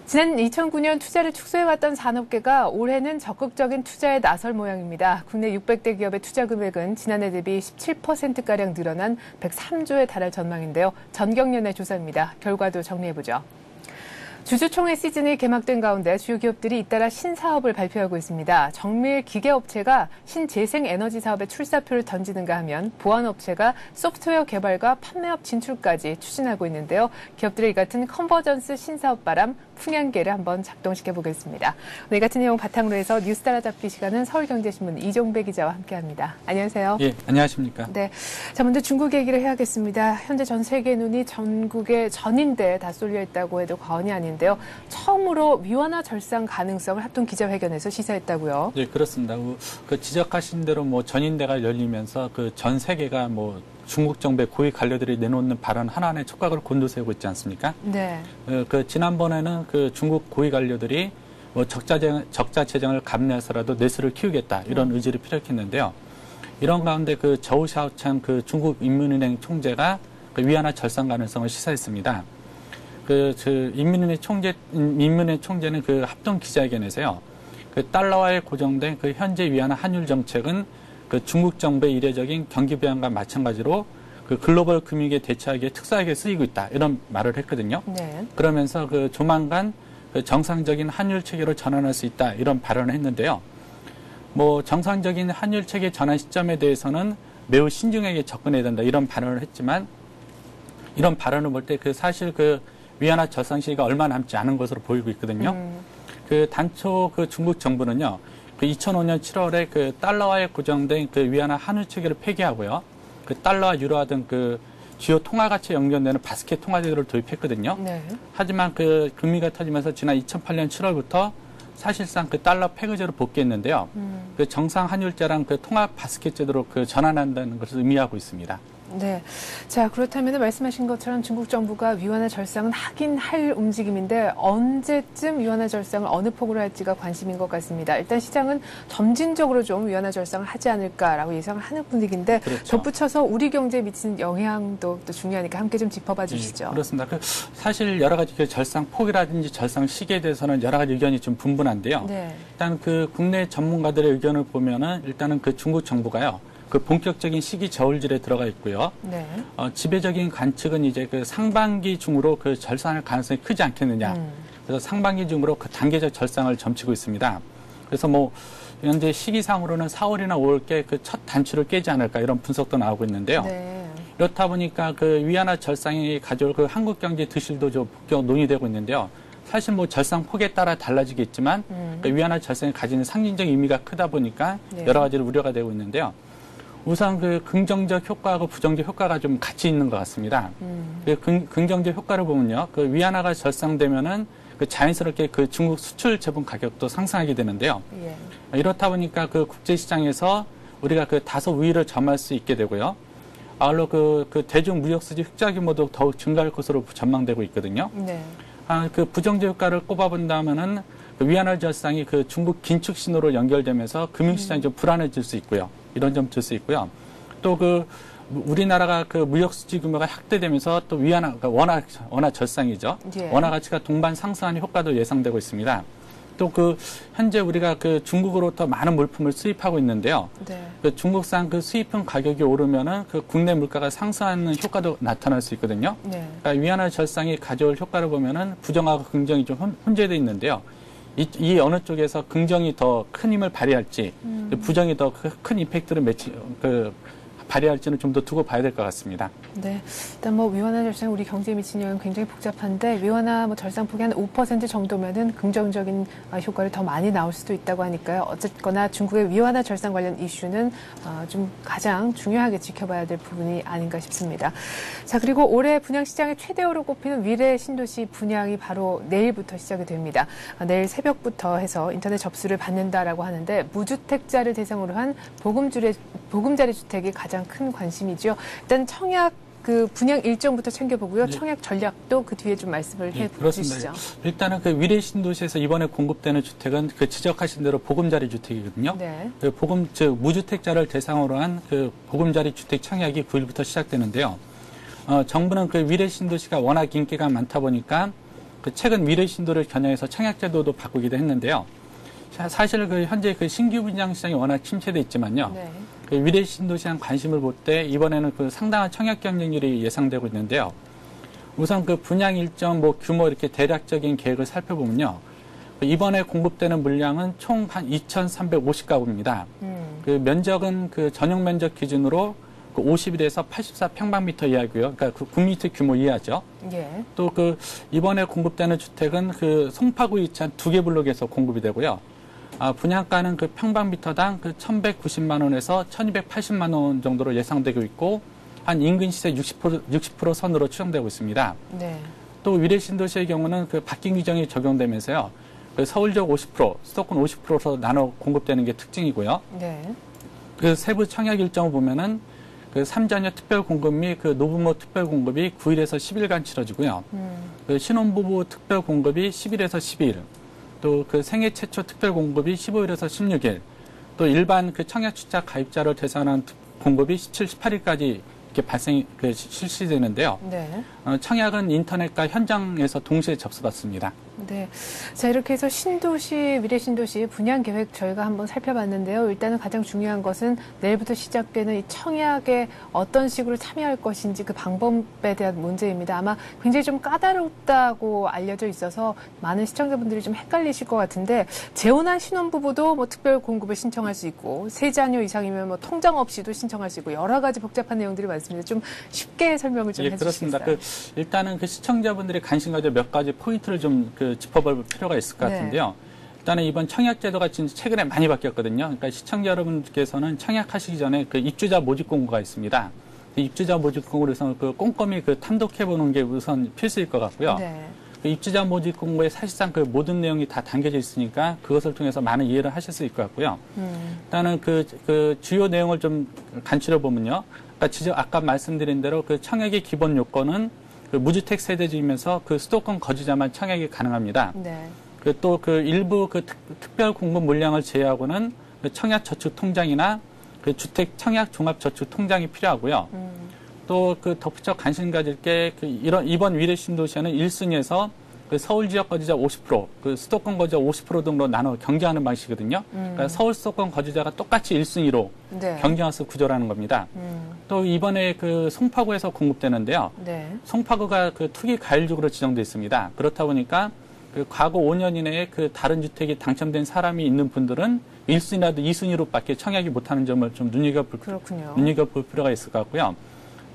지난 2009년 투자를 축소해왔던 산업계가 올해는 적극적인 투자에 나설 모양입니다. 국내 600대 기업의 투자 금액은 지난해 대비 17%가량 늘어난 103조에 달할 전망인데요. 전경련의 조사입니다. 결과도 정리해보죠. 주주총회 시즌이 개막된 가운데 주요 기업들이 잇따라 신사업을 발표하고 있습니다. 정밀 기계업체가 신재생에너지 사업에 출사표를 던지는가 하면 보안업체가 소프트웨어 개발과 판매업 진출까지 추진하고 있는데요. 기업들의 이 같은 컨버전스 신사업 바람 풍향계를 한번 작동시켜 보겠습니다. 오늘 이 같은 내용 바탕으로 해서 뉴스 따라잡기 시간은 서울경제신문 이종배 기자와 함께합니다. 안녕하세요. 예, 안녕하십니까. 네, 자 먼저 중국 얘기를 해야겠습니다. 현재 전 세계 눈이 전국의 전인대에 다 쏠려 있다고 해도 과언이 아닌데요. 처음으로 위화나 절상 가능성을 합동 기자회견에서 시사했다고요. 네, 그렇습니다. 그 지적하신 대로 뭐 전인대가 열리면서 그 전 세계가 뭐 중국 정부의 고위 관료들이 내놓는 발언 하나하나에 촉각을 곤두세우고 있지 않습니까? 네. 그 지난번에는 그 중국 고위 관료들이 뭐 적자 재정을 감내해서라도 내수를 키우겠다 이런 의지를 피력했는데요. 이런 가운데 그 저우 샤오창 그 중국 인민은행 총재가 그 위안화 절상 가능성을 시사했습니다. 인민은행 총재는 그 합동 기자회견에서요. 그 달러화에 고정된 그 현재 위안화 환율 정책은 그 중국 정부의 이례적인 경기 부양과 마찬가지로 그 글로벌 금융에 대처하기에 특수하게 쓰이고 있다 이런 말을 했거든요. 네. 그러면서 그 조만간 그 정상적인 환율 체계로 전환할 수 있다 이런 발언을 했는데요. 뭐 정상적인 환율 체계 전환 시점에 대해서는 매우 신중하게 접근해야 된다 이런 발언을 했지만 이런 발언을 볼 때 그 사실 그 위안화 절상 시기가 얼마 남지 않은 것으로 보이고 있거든요. 그 단초 그 중국 정부는요, 그 2005년 7월에 그 달러화에 고정된 그 위안화 환율 체계를 폐기하고요, 그 달러와 유로화 등 그 주요 통화 가치에 연결되는 바스켓 통화 제도를 도입했거든요. 네. 하지만 그 금리가 터지면서 지난 2008년 7월부터 사실상 그 달러 폐거제로 복귀했는데요. 그 정상 환율제랑 그 통합 바스켓 제도로 그 전환한다는 것을 의미하고 있습니다. 네. 자, 그렇다면 말씀하신 것처럼 중국 정부가 위안화 절상은 하긴 할 움직임인데 언제쯤 위안화 절상을 어느 폭으로 할지가 관심인 것 같습니다. 일단 시장은 점진적으로 좀 위안화 절상을 하지 않을까라고 예상을 하는 분위기인데 그렇죠. 덧붙여서 우리 경제에 미치는 영향도 또 중요하니까 함께 좀 짚어봐 주시죠. 네, 그렇습니다. 그 사실 여러 가지 그 절상 폭이라든지 절상 시기에 대해서는 여러 가지 의견이 좀 분분한데요. 네. 일단 그 국내 전문가들의 의견을 보면은 일단은 그 중국 정부가요, 그 본격적인 시기 저울질에 들어가 있고요. 네. 지배적인 관측은 이제 그 상반기 중으로 그 절상할 가능성이 크지 않겠느냐. 그래서 상반기 중으로 그 단계적 절상을 점치고 있습니다. 그래서 뭐 현재 시기상으로는 4월이나 5월께 그 첫 단추를 깨지 않을까 이런 분석도 나오고 있는데요. 네. 이렇다 보니까 그 위안화 절상이 가져올 그 한국 경제 드실도 좀 본격 논의되고 있는데요. 사실 뭐 절상 폭에 따라 달라지겠지만 그 위안화 절상이 가지는 상징적 의미가 크다 보니까 네. 여러 가지로 우려가 되고 있는데요. 우선 그 긍정적 효과하고 부정적 효과가 좀 같이 있는 것 같습니다. 그 긍정적 효과를 보면요, 그 위안화가 절상되면은 그 자연스럽게 그 중국 수출 제품 가격도 상승하게 되는데요. 예. 이렇다 보니까 그 국제 시장에서 우리가 그 다소 우위를 점할 수 있게 되고요. 아울러 그 대중 무역 수지 흑자 규모도 더욱 증가할 것으로 전망되고 있거든요. 네. 그 부정적 효과를 꼽아본다면은 그 위안화 절상이 그 중국 긴축 신호로 연결되면서 금융시장이 좀 불안해질 수 있고요. 이런 점 들 수 있고요. 또 그 우리나라가 그 무역 수지 규모가 확대되면서 또 위안화가 원화 절상이죠. 예. 원화 가치가 동반 상승하는 효과도 예상되고 있습니다. 또 그 현재 우리가 그 중국으로부터 많은 물품을 수입하고 있는데요. 네. 그 중국산 그 수입품 가격이 오르면은 그 국내 물가가 상승하는 효과도 나타날 수 있거든요. 네. 그러니까 위안화 절상이 가져올 효과를 보면은 부정하고 긍정이 좀 혼재되어 있는데요. 이 어느 쪽에서 긍정이 더 큰 힘을 발휘할지, 부정이 더 큰 임팩트를 발휘할지는 좀 더 두고 봐야 될 것 같습니다. 네. 일단 뭐 위안화 절상 우리 경제에 미치는 영향 굉장히 복잡한데 위안화 뭐 절상 폭이 한 5% 정도면은 긍정적인 효과를 더 많이 나올 수도 있다고 하니까요. 어쨌거나 중국의 위안화 절상 관련 이슈는 좀 가장 중요하게 지켜봐야 될 부분이 아닌가 싶습니다. 자, 그리고 올해 분양 시장의 최대어로 꼽히는 미래 신도시 분양이 바로 내일부터 시작이 됩니다. 내일 새벽부터 해서 인터넷 접수를 받는다라고 하는데 무주택자를 대상으로 한 보금자리 주택이 가장 큰 관심이죠. 일단 청약 그 분양 일정부터 챙겨보고요. 네. 청약 전략도 그 뒤에 좀 말씀을 해 주시죠. 일단은 그 위례 신도시에서 이번에 공급되는 주택은 그 지적하신 대로 보금자리 주택이거든요. 네. 그 즉 무주택자를 대상으로 한 그 보금자리 주택 청약이 9일부터 시작되는데요. 정부는 그 위례 신도시가 워낙 인기가 많다 보니까 그 최근 위례 신도를 겨냥해서 청약 제도도 바꾸기도 했는데요. 사실 그 현재 그 신규 분양 시장이 워낙 침체돼 있지만요. 네. 그 위례 신도시에 관심을 볼 때 이번에는 그 상당한 청약 경쟁률이 예상되고 있는데요. 우선 그 분양 일정 뭐 규모 이렇게 대략적인 계획을 살펴보면요. 이번에 공급되는 물량은 총 한 2,350가구입니다. 그 면적은 그 전용 면적 기준으로 그 51에서 84평방미터 이하고요. 그러니까 그 9m 규모 이하죠. 예. 또 그 이번에 공급되는 주택은 그 송파구 이천 2개 블록에서 공급이 되고요. 분양가는 그 평방미터당 그 1,190만 원에서 1,280만 원 정도로 예상되고 있고 한 인근 시세 60% 선으로 추정되고 있습니다. 네. 또 위례 신도시의 경우는 그 바뀐 규정이 적용되면서요. 그 서울적 50%, 수도권 50%로 나눠 공급되는 게 특징이고요. 네. 그 세부 청약 일정을 보면은 그 3자녀 특별 공급 및 그 노부모 특별 공급이 9일에서 10일간 치러지고요. 그 신혼부부 특별 공급이 10일에서 12일. 또 그 생애 최초 특별 공급이 15일에서 16일, 또 일반 그 청약 출자 가입자를 대상한 공급이 17, 18일까지 이렇게 실시되는데요. 네. 청약은 인터넷과 현장에서 동시에 접수받습니다. 네. 자, 이렇게 해서 미래 신도시 분양 계획 저희가 한번 살펴봤는데요. 일단은 가장 중요한 것은 내일부터 시작되는 이 청약에 어떤 식으로 참여할 것인지 그 방법에 대한 문제입니다. 아마 굉장히 좀 까다롭다고 알려져 있어서 많은 시청자분들이 좀 헷갈리실 것 같은데 재혼한 신혼부부도 뭐 특별 공급을 신청할 수 있고 3자녀 이상이면 뭐 통장 없이도 신청할 수 있고 여러 가지 복잡한 내용들이 많습니다. 좀 쉽게 설명을 좀 해주시겠어요? 그렇습니다. 일단은 그 시청자분들이 관심 가져 몇 가지 포인트를 좀 짚어볼 필요가 있을 것 같은데요. 일단은 이번 청약제도가 진짜 최근에 많이 바뀌었거든요. 그러니까 시청자 여러분께서는 청약하시기 전에 그 입주자 모집 공고가 있습니다. 입주자 모집 공고에서 그 꼼꼼히 그 탐독해보는 게 우선 필수일 것 같고요. 네. 그 입주자 모집 공고에 사실상 그 모든 내용이 다 담겨져 있으니까 그것을 통해서 많은 이해를 하실 수 있을 것 같고요. 일단은 그 주요 내용을 좀 간추려 보면요. 그러니까 아까 말씀드린 대로 그 청약의 기본 요건은 그 무주택 세대주이면서 그 수도권 거주자만 청약이 가능합니다. 네. 또 그 일부 그 특별 공급 물량을 제외하고는 그 청약 저축 통장이나 그 주택 청약 종합 저축 통장이 필요하고요. 또 그 덧붙여 관심 가질 게 그 이번 위례 신도시에는 1순위에서 그 서울 지역 거주자 50%, 그 수도권 거주자 50% 등으로 나눠 경쟁하는 방식이거든요. 그러니까 서울 수도권 거주자가 똑같이 1순위로 네. 경쟁해서 구조라는 겁니다. 또 이번에 그 송파구에서 공급되는데요. 네. 송파구가 그 투기 가일지구로 지정돼 있습니다. 그렇다 보니까 그 과거 5년 이내에 그 다른 주택이 당첨된 사람이 있는 분들은 1순위라도 2순위로밖에 청약이 못하는 점을 좀 눈여겨볼 필요가 있을 것 같고요.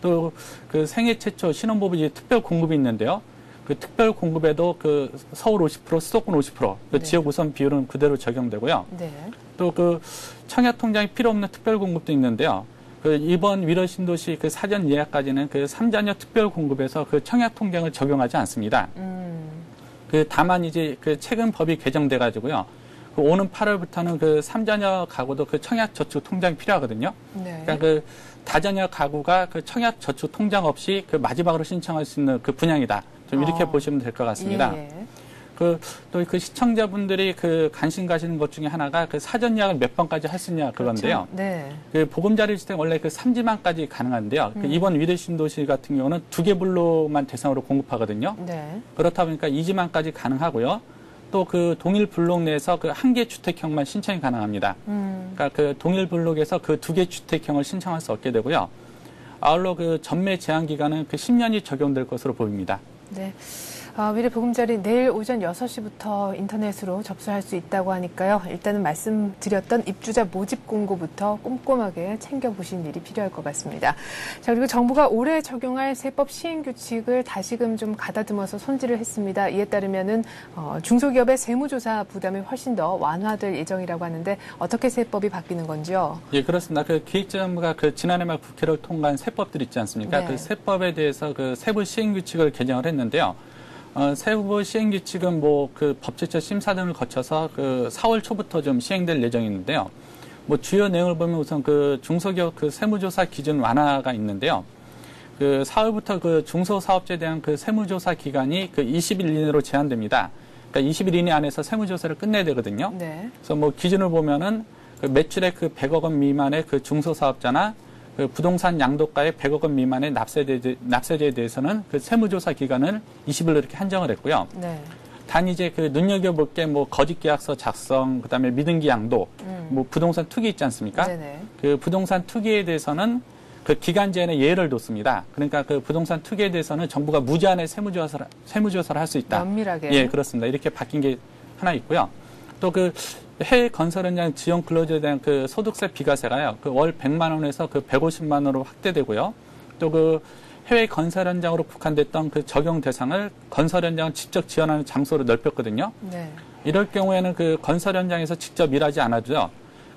또 그 생애 최초 신혼부부 특별 공급이 있는데요. 그 특별 공급에도 그 서울 50%, 수도권 50%, 그 네. 지역 우선 비율은 그대로 적용되고요. 네. 또 그 청약 통장이 필요 없는 특별 공급도 있는데요. 그 이번 위례 신도시 그 사전 예약까지는 그 3자녀 특별 공급에서 그 청약 통장을 적용하지 않습니다. 그 다만 이제 그 최근 법이 개정돼 가지고요. 그 오는 8월부터는 그 3자녀 가구도 그 청약 저축 통장이 필요하거든요. 네. 그러니까 그 다자녀 가구가 그 청약 저축 통장 없이 그 마지막으로 신청할 수 있는 그 분양이다. 좀 이렇게 보시면 될 것 같습니다. 예. 또 그 시청자분들이 그 관심 가시는 것 중에 하나가 그 사전 예약을 몇 번까지 할 수 있냐 그건데요. 그렇죠. 네. 그 보금자리 주택 원래 그 3지만까지 가능한데요. 그 이번 위례 신도시 같은 경우는 2개 블록만 대상으로 공급하거든요. 네. 그렇다 보니까 2지만까지 가능하고요. 또 그 동일 블록 내에서 그 한 개 주택형만 신청이 가능합니다. 그러니까 그 동일 블록에서 그 2개 주택형을 신청할 수 없게 되고요. 아울러 그 전매 제한 기간은 그 10년이 적용될 것으로 보입니다. 네. 위례 보금자리 내일 오전 6시부터 인터넷으로 접수할 수 있다고 하니까요. 일단은 말씀드렸던 입주자 모집 공고부터 꼼꼼하게 챙겨보신 일이 필요할 것 같습니다. 자, 그리고 정부가 올해 적용할 세법 시행규칙을 다시금 좀 가다듬어서 손질을 했습니다. 이에 따르면은 중소기업의 세무조사 부담이 훨씬 더 완화될 예정이라고 하는데 어떻게 세법이 바뀌는 건지요? 예, 그렇습니다. 그 기획재정부가 그 지난해 말 국회를 통과한 세법들 있지 않습니까? 네. 그 세법에 대해서 그 세부 시행규칙을 개정을 했는데요. 세부 시행규칙은 뭐 그 법제처 심사 등을 거쳐서 그 4월 초부터 좀 시행될 예정인데요. 뭐 주요 내용을 보면 우선 그 중소기업 그 세무조사 기준 완화가 있는데요. 그 4월부터 그 중소사업자에 대한 그 세무조사 기간이 그 20일 이내로 제한됩니다. 그러니까 20일 이내 안에서 세무조사를 끝내야 되거든요. 네. 그래서 뭐 기준을 보면은 그 매출액 그 100억 원 미만의 그 중소사업자나 그 부동산 양도가의 100억 원 미만의 납세자에 대해서는 그 세무조사 기간을 20일로 이렇게 한정을 했고요. 네. 단 이제 그 눈여겨볼 게 뭐 거짓계약서 작성, 그다음에 미등기 양도, 뭐 부동산 투기 있지 않습니까? 네네. 그 부동산 투기에 대해서는 그 기간 제한에 예외를 뒀습니다. 그러니까 그 부동산 투기에 대해서는 정부가 무제한의 세무조사를 할 수 있다. 면밀하게. 예, 그렇습니다. 이렇게 바뀐 게 하나 있고요. 또 그 해외 건설 현장 지원 근로자에 대한 그 소득세 비과세가요. 그 월 100만 원에서 그 150만 원으로 확대되고요. 또 그 해외 건설 현장으로 국한됐던 그 적용 대상을 건설 현장을 직접 지원하는 장소로 넓혔거든요. 네. 이럴 경우에는 그 건설 현장에서 직접 일하지 않아도요.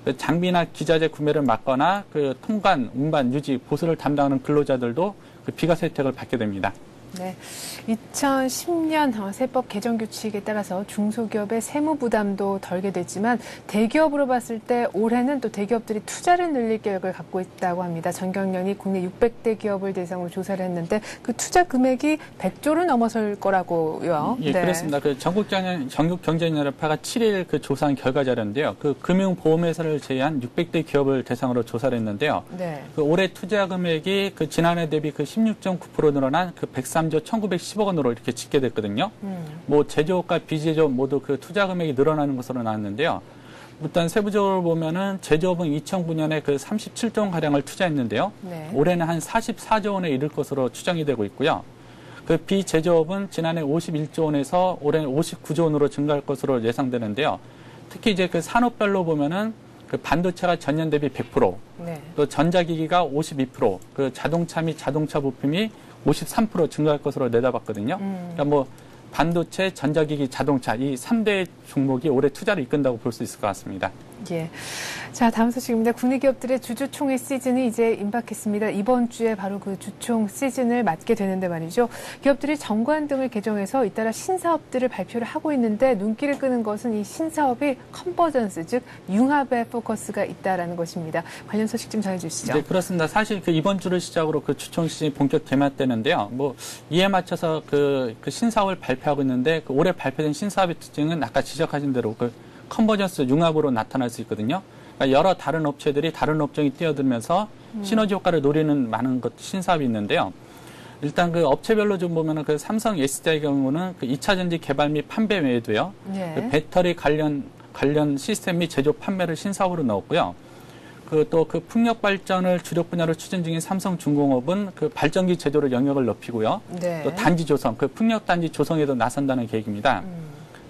그 장비나 기자재 구매를 맡거나 그 통관, 운반, 유지, 보수를 담당하는 근로자들도 그 비과세 혜택을 받게 됩니다. 네, 2010년 세법 개정 규칙에 따라서 중소기업의 세무 부담도 덜게 됐지만 대기업으로 봤을 때 올해는 또 대기업들이 투자를 늘릴 계획을 갖고 있다고 합니다. 전경련이 국내 600대 기업을 대상으로 조사를 했는데 그 투자 금액이 100조를 넘어설 거라고요. 예, 네. 그렇습니다. 그 전국경제연합회가 7일 그 조사한 결과 자료인데요. 그 금융보험회사를 제외한 600대 기업을 대상으로 조사를 했는데요. 네. 그 올해 투자 금액이 그 지난해 대비 그 16.9% 늘어난 그 103조 1,910억 원으로 이렇게 집계됐거든요. 뭐 제조업과 비제조업 모두 그 투자 금액이 늘어나는 것으로 나왔는데요. 일단 세부적으로 보면은 제조업은 2009년에 그 37조 원 가량을 투자했는데요. 네. 올해는 한 44조 원에 이를 것으로 추정이 되고 있고요. 그 비제조업은 지난해 51조 원에서 올해는 59조 원으로 증가할 것으로 예상되는데요. 특히 이제 그 산업별로 보면은 그 반도체가 전년 대비 100%, 네. 또 전자기기가 52%, 그 자동차 및 자동차 부품이 53% 증가할 것으로 내다봤거든요. 그러니까 뭐 반도체, 전자기기, 자동차 이 3대 종목이 올해 투자를 이끈다고 볼 수 있을 것 같습니다. 예. 자, 다음 소식입니다. 국내 기업들의 주주총회 시즌이 이제 임박했습니다. 이번 주에 바로 그 주총 시즌을 맞게 되는데 말이죠. 기업들이 정관 등을 개정해서 잇따라 신사업들을 발표를 하고 있는데 눈길을 끄는 것은 이 신사업의 컨버전스, 즉 융합에 포커스가 있다라는 것입니다. 관련 소식 좀 전해주시죠. 네, 그렇습니다. 사실 그 이번 주를 시작으로 그 주총 시즌이 본격 개막되는데요. 뭐 이에 맞춰서 그 신사업을 발표하고 있는데 그 올해 발표된 신사업의 특징은 아까 지적하신 대로 그 컨버전스 융합으로 나타날 수 있거든요. 그러니까 여러 다른 업체들이 다른 업종에 뛰어들면서 시너지 효과를 노리는 많은 신사업이 있는데요. 일단 그 업체별로 좀 보면은 그 삼성 SDI의 경우는 그 2차 전지 개발 및 판매 외에도요. 네. 그 배터리 관련 시스템 및 제조 판매를 신사업으로 넣었고요. 그 또 그 풍력 발전을 주력 분야로 추진 중인 삼성중공업은 그 발전기 제조로 영역을 넓히고요. 네. 또 단지 조성, 그 풍력 단지 조성에도 나선다는 계획입니다.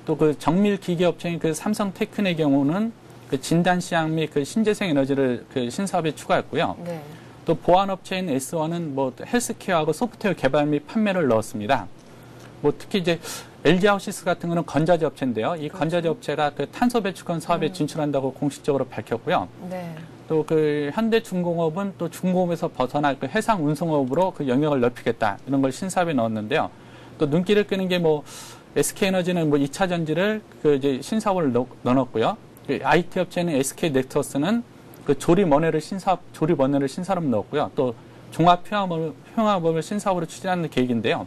또 그 정밀 기계 업체인 그 삼성 테크의 경우는 그 진단 시약 및 그 신재생 에너지를 그 신사업에 추가했고요. 네. 또 보안 업체인 S1은 뭐 헬스케어하고 소프트웨어 개발 및 판매를 넣었습니다. 뭐 특히 이제 LG 하우시스 같은 거는 건자재 업체인데요. 이 건자재 업체가 그 탄소 배출권 사업에 진출한다고 공식적으로 밝혔고요. 네. 또 그 현대중공업은 또 중공업에서 벗어나 그 해상 운송업으로 그 영역을 넓히겠다 이런 걸 신사업에 넣었는데요. 또 눈길을 끄는 게 뭐 SK에너지는 뭐 2차 전지를 그 이제 신사업을 넣어놨고요. 그 IT 업체는 SK 넥터스는 그 조립 원회를 신사업으로 넣었고요. 또 종합 평화업을 신사업으로 추진하는 계획인데요.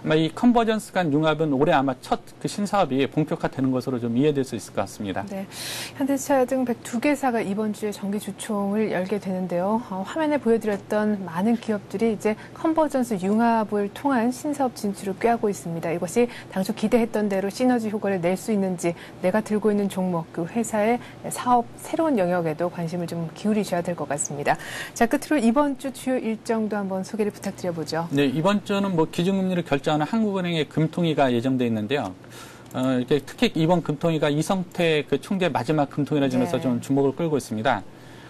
아마 이 컨버전스 간 융합은 올해 아마 첫 그 신사업이 본격화되는 것으로 좀 이해될 수 있을 것 같습니다. 네, 현대차 등 102개사가 이번 주에 정기 주총을 열게 되는데요. 화면에 보여드렸던 많은 기업들이 이제 컨버전스 융합을 통한 신사업 진출을 꾀하고 있습니다. 이것이 당초 기대했던 대로 시너지 효과를 낼 수 있는지, 내가 들고 있는 종목, 그 회사의 사업 새로운 영역에도 관심을 좀 기울이셔야 될 것 같습니다. 자, 끝으로 이번 주 주요 일정도 한번 소개를 부탁드려보죠. 네, 이번 주는 뭐 기준금리를 결정하는 한국은행의 금통위가 예정돼 있는데요. 이렇게 특히 이번 금통위가 이성태 그 총재 마지막 금통위라면서 네. 좀 주목을 끌고 있습니다.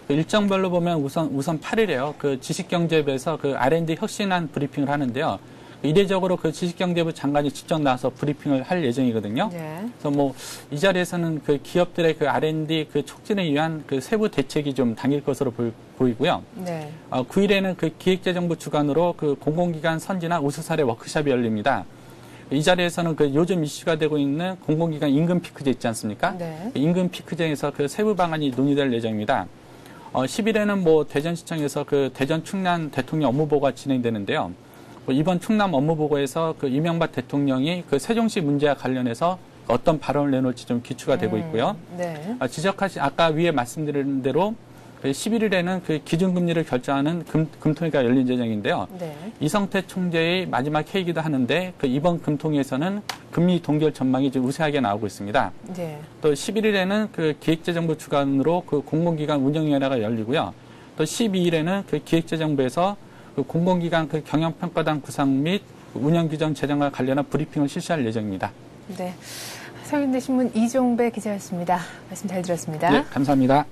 그 일정별로 보면 우선 8일에요. 그 지식경제부에서 그 R&D 혁신안 브리핑을 하는데요. 이례적으로 그 지식경제부 장관이 직접 나와서 브리핑을 할 예정이거든요. 네. 그래서 뭐 이 자리에서는 그 기업들의 그 R&D 그 촉진을 위한 그 세부 대책이 좀 당길 것으로 보이고요. 네. 9일에는 그 기획재정부 주관으로 그 공공기관 선진화 우수 사례 워크숍이 열립니다. 이 자리에서는 그 요즘 이슈가 되고 있는 공공기관 임금 피크제 있지 않습니까? 네. 그 임금 피크제에서 그 세부 방안이 논의될 예정입니다. 10일에는 뭐 대전시청에서 그 대전 충남 대통령 업무보고가 진행되는데요. 이번 충남 업무보고에서 그 이명박 대통령이 그 세종시 문제와 관련해서 어떤 발언을 내놓을지 좀 기추가 되고 있고요. 네. 아까 위에 말씀드린 대로 11일에는 그 기준금리를 결정하는 금통위가 열린 예정인데요. 네. 이성태 총재의 마지막 회의이기도 하는데 그 이번 금통위에서는 금리 동결 전망이 좀 우세하게 나오고 있습니다. 네. 또 11일에는 그 기획재정부 주관으로 그 공공기관 운영위원회가 열리고요. 또 12일에는 그 기획재정부에서 그 공공기관 그 경영평가단 구상 및 운영규정 제정과 관련한 브리핑을 실시할 예정입니다. 네. 서울대신문 이종배 기자였습니다. 말씀 잘 들었습니다. 네, 감사합니다.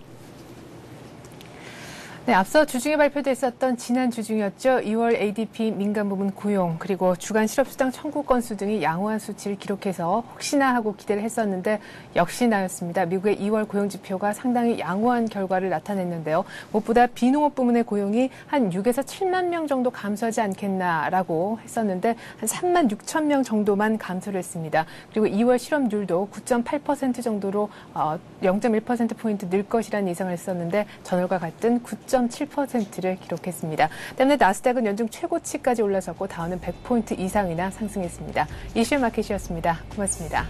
네, 앞서 주중에 발표됐었던 지난 주중이었죠. 2월 ADP 민간 부문 고용 그리고 주간 실업수당 청구 건수 등이 양호한 수치를 기록해서 혹시나 하고 기대를 했었는데 역시나였습니다. 미국의 2월 고용 지표가 상당히 양호한 결과를 나타냈는데요. 무엇보다 비농업 부문의 고용이 한 6에서 7만 명 정도 감소하지 않겠나라고 했었는데 한 3만 6천 명 정도만 감소를 했습니다. 그리고 2월 실업률도 9.8% 정도로 0.1%포인트 늘 것이라는 예상을 했었는데 전월과 같은 9.7%를 기록했습니다. 때문에 나스닥은 연중 최고치까지 올라섰고 다우는 100포인트 이상이나 상승했습니다. 이슈 마켓이었습니다. 고맙습니다.